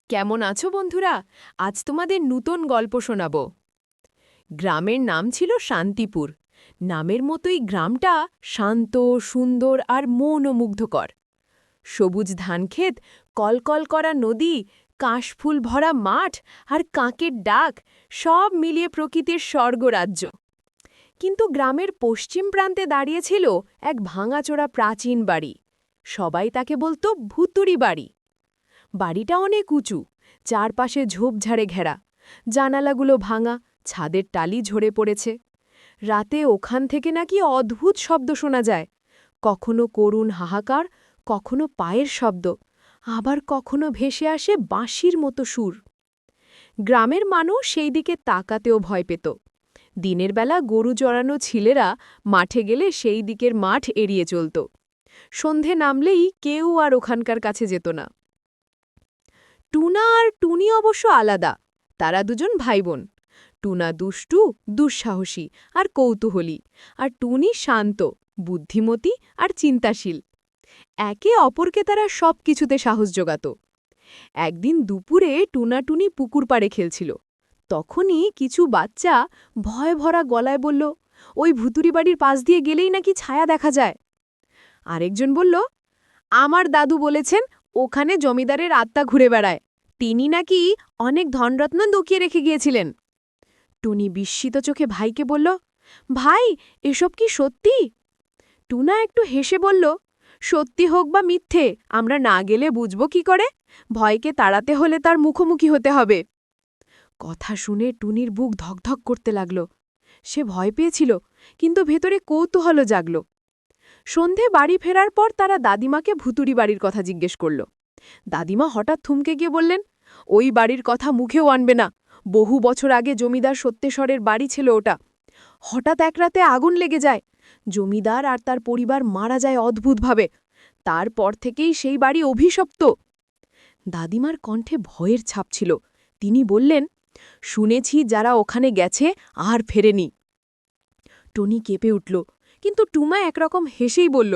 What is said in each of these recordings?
কেমন আছো বন্ধুরা? আজ তোমাদের নূতন গল্প শোনাব। গ্রামের নাম ছিল শান্তিপুর। নামের মতোই গ্রামটা শান্ত, সুন্দর আর মনোমুগ্ধকর। সবুজ ধানক্ষেত, কলকল করা নদী, কাশফুল ভরা মাঠ আর কাকের ডাক, সব মিলিয়ে প্রকৃতির স্বর্গরাজ্য। কিন্তু গ্রামের পশ্চিম প্রান্তে দাঁড়িয়েছিল এক ভাঙাচোরা প্রাচীন বাড়ি। সবাই তাকে বলতো ভুতুড়ি বাড়ি। বাড়িটা অনেক উঁচু, চারপাশে ঝোপঝাড়ে ঘেরা, জানালাগুলো ভাঙা, ছাদের টালি ঝরে পড়েছে। রাতে ওখান থেকে নাকি অদ্ভুত শব্দ শোনা যায়, কখনো করুণ হাহাকার, কখনো পায়ের শব্দ, আবার কখনো ভেসে আসে বাঁশির মতো সুর। গ্রামের মানুষ সেই দিকে তাকাতেও ভয় পেত। দিনের বেলা গরু চড়ানো ছেলেরা মাঠে গেলে সেই দিকের মাঠ এড়িয়ে চলত। সন্ধে নামলেই কেউ আর ওখানকার কাছে যেত না। টুনা আর টুনি অবশ্য আলাদা। তারা দুজন ভাইবোন। টুনা দুষ্টু, দুঃসাহসী আর কৌতূহলী, আর টুনি শান্ত, বুদ্ধিমতী আর চিন্তাশীল। একে অপরকে তারা সব কিছুতে সাহস জোগাত। একদিন দুপুরে টুনা টুনি পুকুর পাড়ে খেলছিল। তখনই কিছু বাচ্চা ভয় ভরা গলায় বলল, ওই ভুতুরি বাড়ির পাশ দিয়ে গেলেই নাকি ছায়া দেখা যায়। আরেকজন বলল, আমার দাদু বলেছেন ওখানে জমিদারের আত্মা ঘুরে বেড়ায়। তিনি নাকি অনেক ধনরত্ন লুকিয়ে রেখে গিয়েছিলেন। টুনি বিস্মিত চোখে ভাইকে বলল, ভাই, এসব কি সত্যি? টুনা একটু হেসে বলল, সত্যি হোক বা মিথ্যে, আমরা না গেলে বুঝব কি করে? ভয়কে তাড়াতে হলে তার মুখোমুখি হতে হবে। কথা শুনে টুনির বুক ধকধক করতে লাগল। সে ভয় পেয়েছিল, কিন্তু ভেতরে কৌতূহলও জাগল। সন্ধে বাড়ি ফেরার পর তারা দাদিমাকে ভুতুড়ি বাড়ির কথা জিজ্ঞেস করল। দাদিমা হঠাৎ থমকে গিয়ে বললেন, ওই বাড়ির কথা মুখেও আনবে না। বহু বছর আগে জমিদার সত্যেশ্বরের বাড়ি ছিল ওটা। হঠাৎ এক রাতে আগুন লেগে যায়। জমিদার আর তার পরিবার মারা যায় অদ্ভুতভাবে। তারপর থেকেই সেই বাড়ি অভিশপ্ত। দাদিমার কণ্ঠে ভয়ের ছাপ ছিল। তিনি বললেন, শুনেছি যারা ওখানে গেছে আর ফেরেনি। টনি কেঁপে উঠল, কিন্তু টুমা একরকম হেসেই বলল,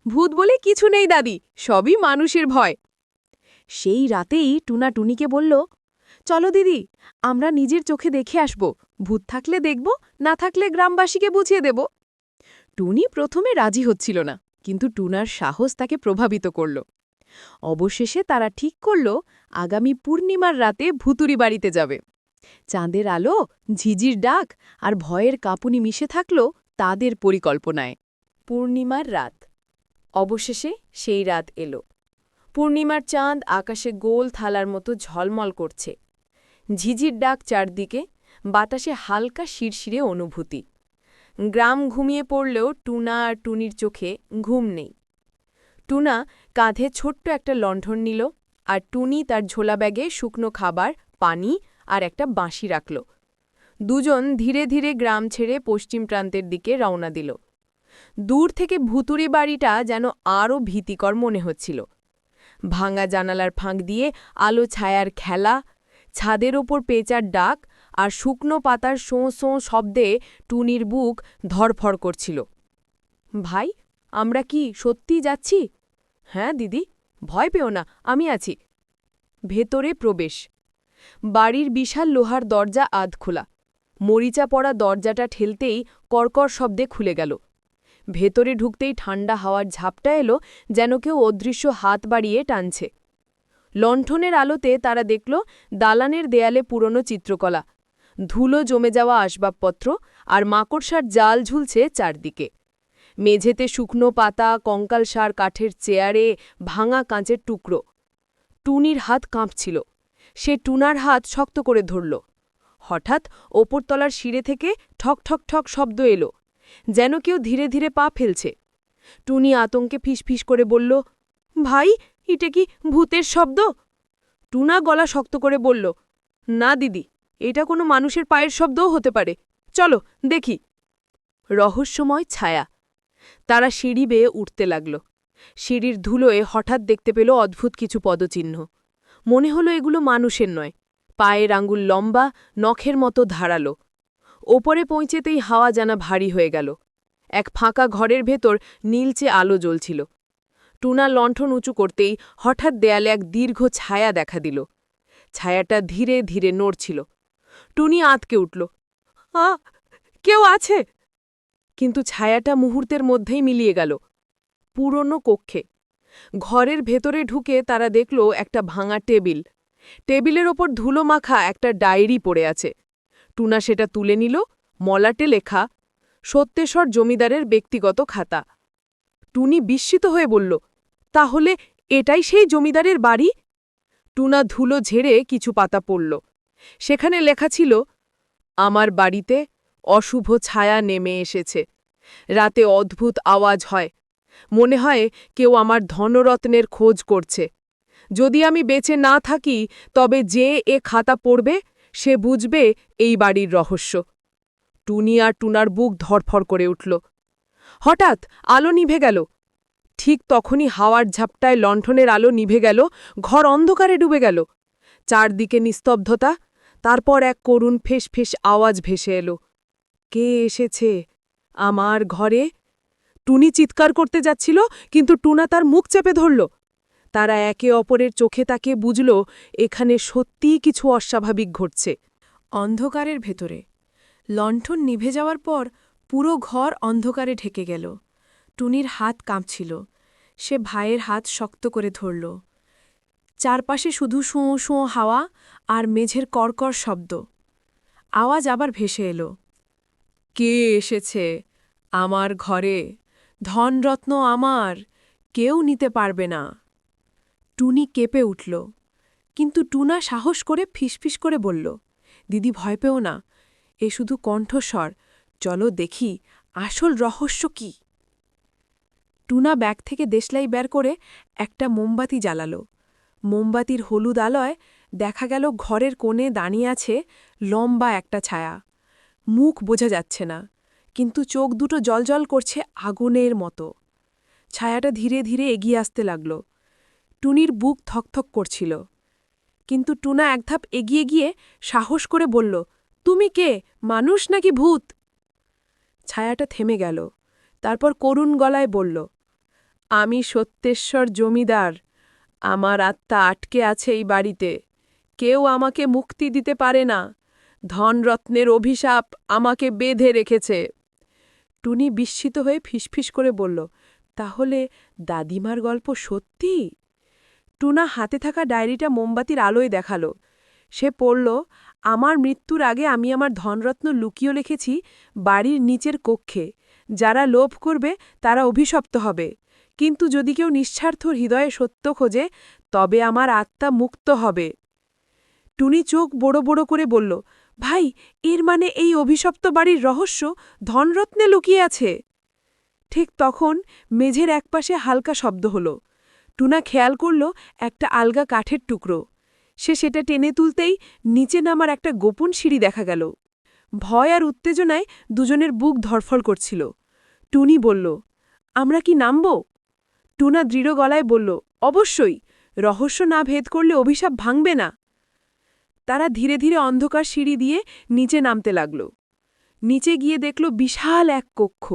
ভূত বলে কিছু নেই দাদি, সবই মানুষের ভয়। সেই রাতেই টুনা টুনিকে বলল, চলো দিদি, আমরা নিজের চোখে দেখে আসব। ভূত থাকলে দেখব, না থাকলে গ্রামবাসীকে বুঝিয়ে দেব। টুনি প্রথমে রাজি হচ্ছিল না, কিন্তু টুনার সাহস তাকে প্রভাবিত করল। অবশেষে তারা ঠিক করল আগামী পূর্ণিমার রাতে ভুতুরি বাড়িতে যাবে। চাঁদের আলো, ঝিঝির ডাক আর ভয়ের কাঁপুনি মিশে থাকল তাদের পরিকল্পনায়। পূর্ণিমার রাত। অবশেষে সেই রাত এলো। পূর্ণিমার চাঁদ আকাশে গোল থালার মতো ঝলমল করছে। ঝিঝির ডাক চারদিকে, বাতাসে হালকা শিরশিরে অনুভূতি। গ্রাম ঘুমিয়ে পড়লেও টুনা আর টুনির চোখে ঘুম নেই। টুনা কাঁধে ছোট্ট একটা লণ্ঠন নিল, আর টুনি তার ঝোলা ব্যাগে শুকনো খাবার, পানি আর একটা বাঁশি রাখল। দুজন ধীরে ধীরে গ্রাম ছেড়ে পশ্চিম প্রান্তের দিকে রওনা দিল। দূর থেকে ভুতুড়ি বাড়িটা যেন আরও ভীতিকর মনে হচ্ছিল। ভাঙা জানালার ফাঁক দিয়ে আলো ছায়ার খেলা, ছাদের ওপর পেঁচার ডাক আর শুকনো পাতার শোঁ শোঁ শব্দে টুনির বুক ধরফর করছিল। ভাই, আমরা কি সত্যিই যাচ্ছি? হ্যাঁ দিদি, ভয় পেও না, আমি আছি। ভেতরে প্রবেশ। বাড়ির বিশাল লোহার দরজা আধ খোলা। মরিচা পড়া দরজাটা ঠেলতেই কর্কর শব্দে খুলে গেল। ভেতরে ঢুকতেই ঠান্ডা হাওয়ার ঝাপটা এলো, যেন কেউ অদৃশ্য হাত বাড়িয়ে টানছে। লণ্ঠনের আলোতে তারা দেখল দালানের দেয়ালে পুরনো চিত্রকলা, ধুলো জমে যাওয়া আসবাবপত্র আর মাকড়সার জাল ঝুলছে চারদিকে। মেঝেতে শুকনো পাতা, কঙ্কালসার কাঠের চেয়ারে ভাঙা কাঁচের টুকরো। টুনির হাত কাঁপছিল। সে টুনার হাত শক্ত করে ধরল। হঠাৎ ওপরতলার শিরে থেকে ঠক ঠক ঠক শব্দ এলো, যেন কেউ ধীরে ধীরে পা ফেলছে। টুনি আতঙ্কে ফিসফিস করে বলল, ভাই, এটা কি ভূতের শব্দ? টুনা গলা শক্ত করে বলল, না দিদি, এটা কোনো মানুষের পায়ের শব্দও হতে পারে। চলো দেখি। রহস্যময় ছায়া। তারা সিঁড়ি বেয়ে উঠতে লাগল। সিঁড়ির ধুলোয় হঠাৎ দেখতে পেল অদ্ভুত কিছু পদচিহ্ন। মনে হলো এগুলো মানুষের নয়। পায়ের আঙ্গুল লম্বা, নখের মতো ধারালো। ওপরে পৌঁছেতেই হাওয়া জানা ভারী হয়ে গেল। এক ফাঁকা ঘরের ভেতর নীলচে আলো জ্বলছিল। টুনা লণ্ঠন উঁচু করতেই হঠাৎ দেয়ালে এক দীর্ঘ ছায়া দেখা দিল। ছায়াটা ধীরে ধীরে নড়ছিল। টুনি আঁতকে উঠল। কেউ আছে! কিন্তু ছায়াটা মুহূর্তের মধ্যেই মিলিয়ে গেল পুরনো কক্ষে। ঘরের ভেতরে ঢুকে তারা দেখল একটা ভাঙা টেবিল। টেবিলের ওপর ধুলো মাখা একটা ডায়েরি পড়ে আছে। টুনা সেটা তুলে নিল। মলাটে লেখা, সত্যেশ্বর জমিদারের ব্যক্তিগত খাতা। টুনি বিস্মিত হয়ে বলল, তাহলে এটাই সেই জমিদারের বাড়ি? টুনা ধুলো ঝেড়ে কিছু পাতা পড়ল। সেখানে লেখা ছিল, আমার বাড়িতে অশুভ ছায়া নেমে এসেছে। রাতে অদ্ভুত আওয়াজ হয়। মনে হয় কেউ আমার ধনরত্নের খোঁজ করছে। যদি আমি বেঁচে না থাকি তবে যে এ খাতা পড়বে সে বুঝবে এই বাড়ির রহস্য। টুনি আর টুনার বুক ধড়ফড় করে উঠল। হঠাৎ আলো নিভে গেল। ঠিক তখনই হাওয়ার ঝাপটায় লণ্ঠনের আলো নিভে গেল। ঘর অন্ধকারে ডুবে গেল। চারদিকে নিস্তব্ধতা। তারপর এক করুণ ফেঁস আওয়াজ ভেসে এলো। কে এসেছে আমার ঘরে? টুনি চিৎকার করতে যাচ্ছিল, কিন্তু টুনা তার মুখ চেপে ধরল। তারা একে অপরের চোখে তাকে বুঝল এখানে সত্যিই কিছু অস্বাভাবিক ঘটছে। অন্ধকারের ভেতরে লণ্ঠন নিভে যাওয়ার পর পুরো ঘর অন্ধকারে ঢেকে গেল। টুনির হাত কাঁপছিল। সে ভাইয়ের হাত শক্ত করে ধরল। চারপাশে শুধু শুঁয়ো শুঁয়ো হাওয়া আর মেঝের কড়কড় শব্দ। আওয়াজ আবার ভেসে এলো। কে এসেছে আমার ঘরে? ধনরত্ন আমার, কেউ নিতে পারবে না। টুনি কেঁপে উঠল। কিন্তু টুনা সাহস করে ফিসফিস করে বলল, দিদি ভয় পেও না, এ শুধু কণ্ঠস্বর। চলো দেখি আসল রহস্য কি। টুনা ব্যাগ থেকে দেশলাই বের করে একটা মোমবাতি জ্বালালো। মোমবাতির হলুদ আলোয় দেখা গেল ঘরের কোণে দাঁড়িয়ে আছে লম্বা একটা ছায়া। মুখ বোঝা যাচ্ছে না, কিন্তু চোখ দুটো জ্বলজ্বল করছে আগুনের মতো। ছায়াটা ধীরে ধীরে এগিয়ে আসতে লাগল। টুনির বুক থকথক করছিল। কিন্তু টুনা এক ধাপ এগিয়ে গিয়ে সাহস করে বলল, তুমি কে, মানুষ নাকি ভূত? ছায়াটা থেমে গেল। তারপর করুণ গলায় বলল, আমি সত্যেশ্বর জমিদার। আমার আত্মা আটকে আছে এই বাড়িতে। কেউ আমাকে মুক্তি দিতে পারে না। ধনরত্নের অভিশাপ আমাকে বেঁধে রেখেছে। টুনি বিস্মিত হয়ে ফিসফিস করে বলল, তাহলে দাদিমার গল্প সত্যি? টুনা হাতে থাকা ডায়েরিটা মোমবাতির আলোয় দেখালো। সে পড়ল, আমার মৃত্যুর আগে আমি আমার ধনরত্ন লুকিয়ে রেখেছি বাড়ির নিচের কক্ষে। যারা লোভ করবে তারা অভিশপ্ত হবে, কিন্তু যদি কেউ নিঃস্বার্থ হৃদয়ে সত্য খোঁজে তবে আমার আত্মা মুক্ত হবে। টুনি চোখ বড় বড় করে বলল, ভাই, এর মানে এই অভিশপ্ত বাড়ির রহস্য ধনরত্নে লুকিয়ে আছে। ঠিক তখন মেঝের একপাশে হালকা শব্দ হল। টুনা খেয়াল করল একটা আলগা কাঠের টুকরো। সে সেটা টেনে তুলতেই নিচে নামার একটা গোপন সিঁড়ি দেখা গেল। ভয় আর উত্তেজনায় দুজনের বুক ধড়ফড় করছিল। টুনি বলল, আমরা কি নামব? টুনা দৃঢ় গলায় বলল, অবশ্যই, রহস্য না ভেদ করলে অভিশাপ ভাঙবে না। তারা ধীরে ধীরে অন্ধকার সিঁড়ি দিয়ে নিচে নামতে লাগল। নিচে গিয়ে দেখল বিশাল এক কক্ষ।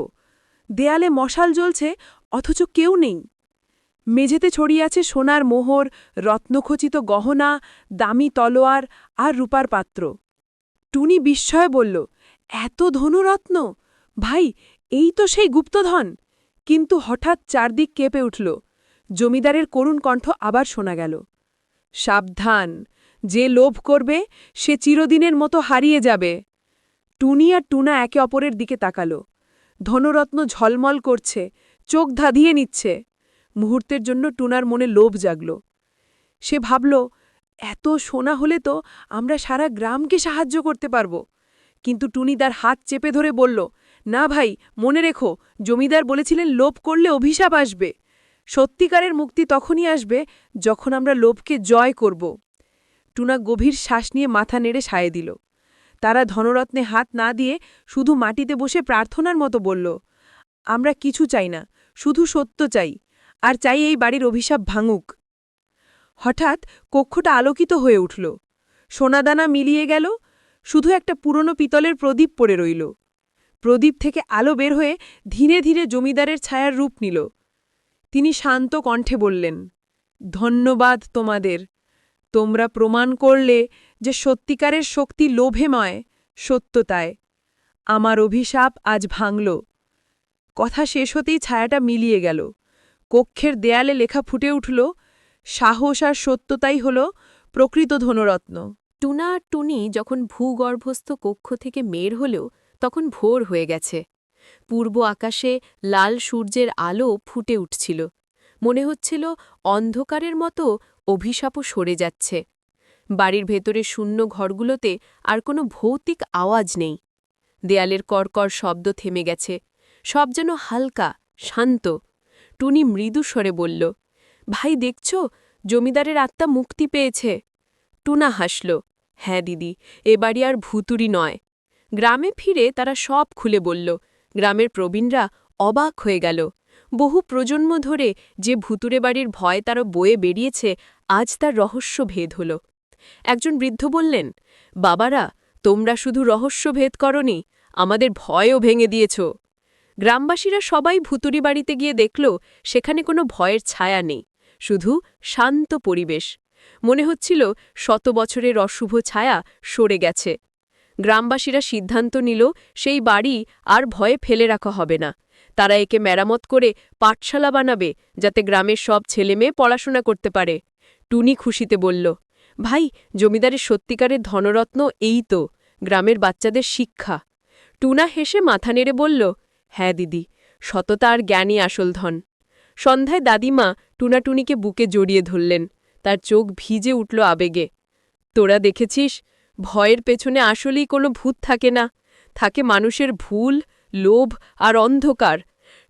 দেয়ালে মশাল জ্বলছে, অথচ কেউ নেই। মেঝেতে ছড়িয়ে আছে সোনার মোহর, রত্নখচিত গহনা, দামি তলোয়ার আর রূপার পাত্র। টুনি বিস্ময়ে বলল, এত ধনুরত্ন! ভাই, এই তো সেই গুপ্তধন! কিন্তু হঠাৎ চারদিক কেঁপে উঠল। জমিদারের করুণ কণ্ঠ আবার শোনা গেল, সাবধান, যে লোভ করবে সে চিরদিনের মতো হারিয়ে যাবে। টুনি আর টুনা একে অপরের দিকে তাকাল। ধনরত্ন ঝলমল করছে, চোখ ধাঁধিয়ে নিচ্ছে। মুহূর্তের জন্য টুনার মনে লোভ জাগল। সে ভাবল, এত সোনা হলে তো আমরা সারা গ্রামকে সাহায্য করতে পারব। কিন্তু টুনি তার হাত চেপে ধরে বলল, না ভাই, মনে রেখো, জমিদার বলেছিলেন লোভ করলে অভিশাপ আসবে। সত্যিকারের মুক্তি তখনই আসবে যখন আমরা লোভকে জয় করব। টুনা গভীর শ্বাস নিয়ে মাথা নেড়ে সায় দিল। তারা ধনরত্নে হাত না দিয়ে শুধু মাটিতে বসে প্রার্থনার মতো বলল, আমরা কিছু চাই না, শুধু সত্য চাই, আর চাই এই বাড়ির অভিশাপ ভাঙুক। হঠাৎ কক্ষটা আলোকিত হয়ে উঠল। সোনাদানা মিলিয়ে গেল, শুধু একটা পুরনো পিতলের প্রদীপ পড়ে রইল। প্রদীপ থেকে আলো বের হয়ে ধীরে ধীরে জমিদারের ছায়ার রূপ নিল। তিনি শান্ত কণ্ঠে বললেন, ধন্যবাদ তোমাদের। তোমরা প্রমাণ করলে যে সত্যিকারের শক্তি লোভেময়, সত্যতায়। আমার অভিশাপ আজ ভাঙল। কথা শেষ হতেই ছায়াটা মিলিয়ে গেল। কক্ষের দেয়ালে লেখা ফুটে উঠল, সাহস আর সত্যতাই হল প্রকৃত ধনরত্ন। টুনা আর টুনি যখন ভূগর্ভস্থ কক্ষ থেকে বের হলেও তখন ভোর হয়ে গেছে। পূর্ব আকাশে লাল সূর্যের আলো ফুটে উঠছিল। মনে হচ্ছিল অন্ধকারের মতো অভিশাপও সরে যাচ্ছে। বাড়ির ভেতরে শূন্য ঘরগুলোতে আর কোনো ভৌতিক আওয়াজ নেই। দেয়ালের কড়কড় শব্দ থেমে গেছে। সব যেন হালকা, শান্ত। টুনি মৃদু স্বরে বলল, ভাই দেখছ, জমিদারের আত্মা মুক্তি পেয়েছে। টুনা হাসল, হ্যাঁ দিদি, এ বাড়ি আর ভুতুরি নয়। গ্রামে ফিরে তারা সব খুলে বলল। গ্রামের প্রবীণরা অবাক হয়ে গেল। বহু প্রজন্ম ধরে যে ভুতুরে বাড়ির ভয় তারা বয়ে বেরিয়েছে, আজ তার রহস্য ভেদ হল। একজন বৃদ্ধ বললেন, বাবারা, তোমরা শুধু রহস্য ভেদ করনি, আমাদের ভয়ও ভেঙে দিয়েছ। গ্রামবাসীরা সবাই ভুতুরি বাড়িতে গিয়ে দেখল সেখানে কোনো ভয়ের ছায়া নেই, শুধু শান্ত পরিবেশ। মনে হচ্ছিল ১০০ বছরের অশুভ ছায়া সরে গেছে। গ্রামবাসীরা সিদ্ধান্ত নিল সেই বাড়ি আর ভয়ে ফেলে রাখা হবে না। তারা একে মেরামত করে পাঠশালা বানাবে, যাতে গ্রামের সব ছেলেমেয়ে পড়াশোনা করতে পারে। টুনি খুশিতে বলল, ভাই, জমিদারের সত্যিকারের ধনরত্ন এই তো, গ্রামের বাচ্চাদের শিক্ষা। টুনা হেসে মাথা নেড়ে বলল, হ্যাঁ দিদি, সততা আর জ্ঞানই আসল ধন। সন্ধ্যায় দাদিমা টুনাটুনিকে বুকে জড়িয়ে ধরলেন। তার চোখ ভিজে উঠল আবেগে। তোরা দেখেছিস, ভয়ের পেছনে আসলেই কোনো ভূত থাকে না, থাকে মানুষের ভুল, লোভ আর অন্ধকার।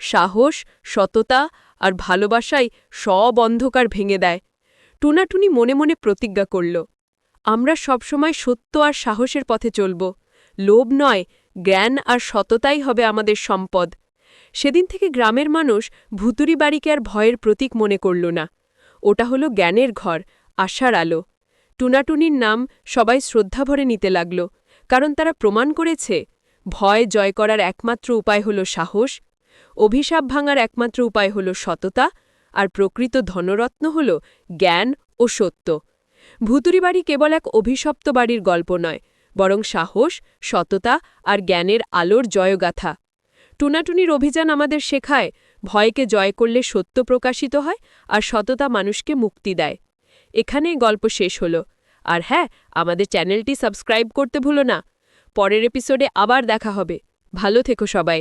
সাহস, সততা আর ভালোবাসাই সব অন্ধকার ভেঙে দেয়। টুনাটুনি মনে মনে প্রতিজ্ঞা করল, আমরা সবসময় সত্য আর সাহসের পথে চলব। লোভ নয়, জ্ঞান আর সততাই হবে আমাদের সম্পদ। সেদিন থেকে গ্রামের মানুষ ভুতুরি বাড়িকে আর ভয়ের প্রতীক মনে করল না। ওটা হলো জ্ঞানের ঘর, আশার আলো। টুনাটুনির নাম সবাই শ্রদ্ধাভরে নিতে লাগল, কারণ তারা প্রমাণ করেছে ভয় জয় করার একমাত্র উপায় হল সাহস, অভিশাপ ভাঙার একমাত্র উপায় হল সততা, আর প্রকৃত ধনরত্ন হল জ্ঞান ও সত্য। ভুতুরি বাড়ি কেবল এক অভিশপ্ত বাড়ির গল্প নয়, বরং সাহস, সততা আর জ্ঞানের আলোর জয়গাথা। টুনাটুনির অভিযান আমাদের শেখায়, ভয়কে জয় করলে সত্য প্রকাশিত হয় আর সততা মানুষকে মুক্তি দেয়। এখানেই গল্প শেষ হল। আর হ্যাঁ, আমাদের চ্যানেলটি সাবস্ক্রাইব করতে ভুলো না। পরের এপিসোডে আবার দেখা হবে। ভালো থেকো সবাই।